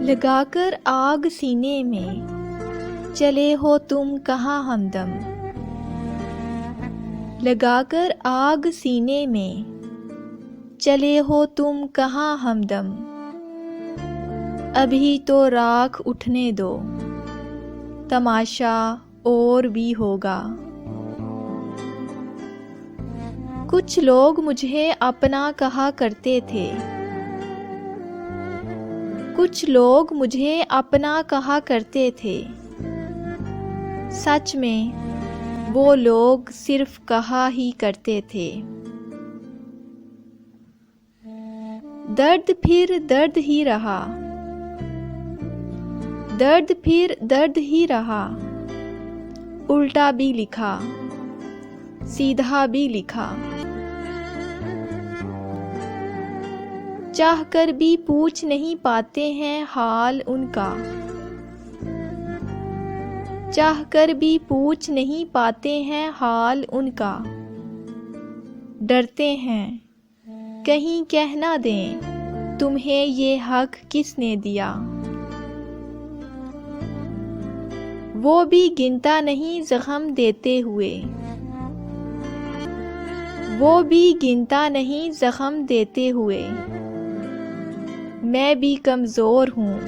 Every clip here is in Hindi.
लगाकर आग सीने में चले हो तुम कहाँ हमदम। लगाकर आग सीने में चले हो तुम कहाँ हमदम। अभी तो राख उठने दो, तमाशा और भी होगा। कुछ लोग मुझे अपना कहा करते थे, कुछ लोग मुझे अपना कहा करते थे। सच में वो लोग सिर्फ कहा ही करते थे। दर्द फिर दर्द ही रहा, दर्द फिर दर्द ही रहा। उल्टा भी लिखा, सीधा भी लिखा। चाह कर भी पूछ नहीं पाते हैं हाल उनका। चाह कर भी पूछ नहीं पाते हैं हाल उनका। डरते हैं कहीं कह ना दें तुम्हें ये हक किसने दिया। वो भी गिनता नहीं जख्म देते हुए, वो भी गिनता नहीं जख्म देते हुए। मैं भी कमज़ोर हूँ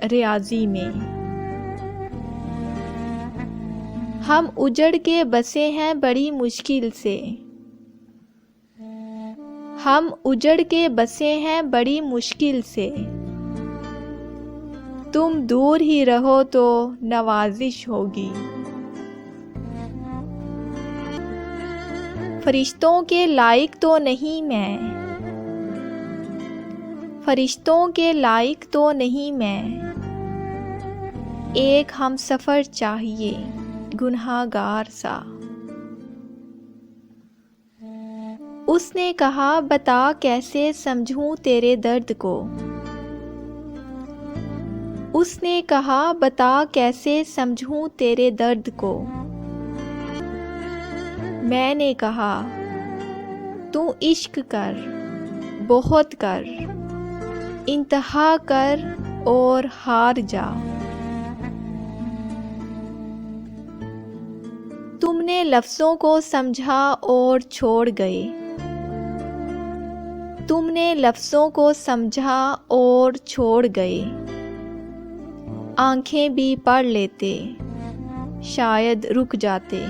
रियाज़ी में। हम उजड़ के बसे हैं बड़ी मुश्किल से। हम उजड़ के बसे हैं बड़ी मुश्किल से। तुम दूर ही रहो तो नवाजिश होगी। फरिश्तों के लायक तो नहीं मैं, फरिश्तों के लायक तो नहीं मैं। एक हम सफ़र चाहिए गुनहगार सा। उसने कहा बता कैसे समझूं तेरे दर्द को। उसने कहा बता कैसे समझूं तेरे दर्द को। मैंने कहा तू इश्क कर, बहुत कर, इंतहा कर और हार जा। तुमने लफ्ज़ों को समझा और छोड़ गए। तुमने लफ्ज़ों को समझा और छोड़ गए। आंखें भी पढ़ लेते शायद रुक जाते।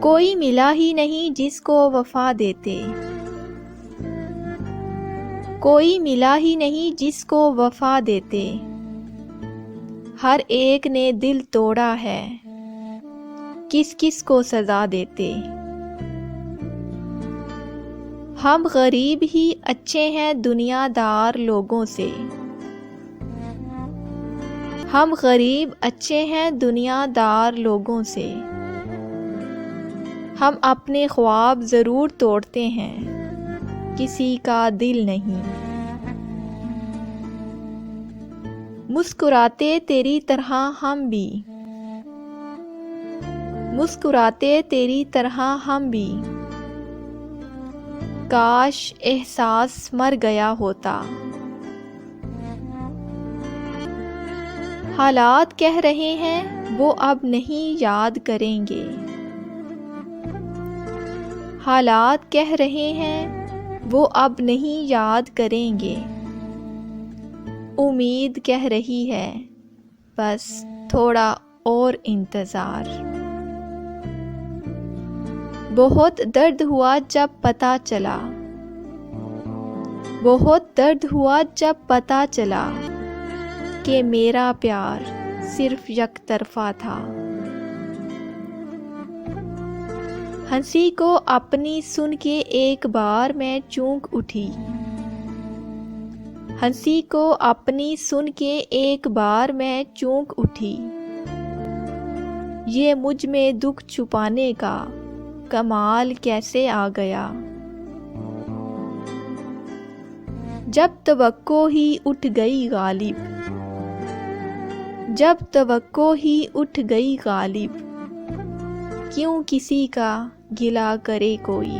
कोई मिला ही नहीं जिसको वफा देते। कोई मिला ही नहीं जिसको वफा देते। हर एक ने दिल तोड़ा है, किस किस को सजा देते। हम गरीब ही अच्छे हैं दुनियादार लोगों से। हम गरीब अच्छे हैं दुनियादार लोगों से। हम अपने ख्वाब ज़रूर तोड़ते हैं, किसी का दिल नहीं। मुस्कुराते तेरी तरह हम भी, मुस्कुराते तेरी तरह हम भी। काश एहसास मर गया होता। हालात कह रहे हैं वो अब नहीं याद करेंगे। हालात कह रहे हैं वो अब नहीं याद करेंगे। उम्मीद कह रही है बस थोड़ा और इंतज़ार। बहुत दर्द हुआ जब पता चला, बहुत दर्द हुआ जब पता चला कि मेरा प्यार सिर्फ यकतरफा था। हंसी को अपनी सुन के एक बार मैं चूक उठी। हंसी को अपनी सुन के एक बार मैं चूक उठी। ये मुझ में दुख छुपाने का कमाल कैसे आ गया। जब तवक्को ही उठ गई गालिब, जब तवक्को ही उठ गई गालिब। क्यों किसी का गिला करे कोई।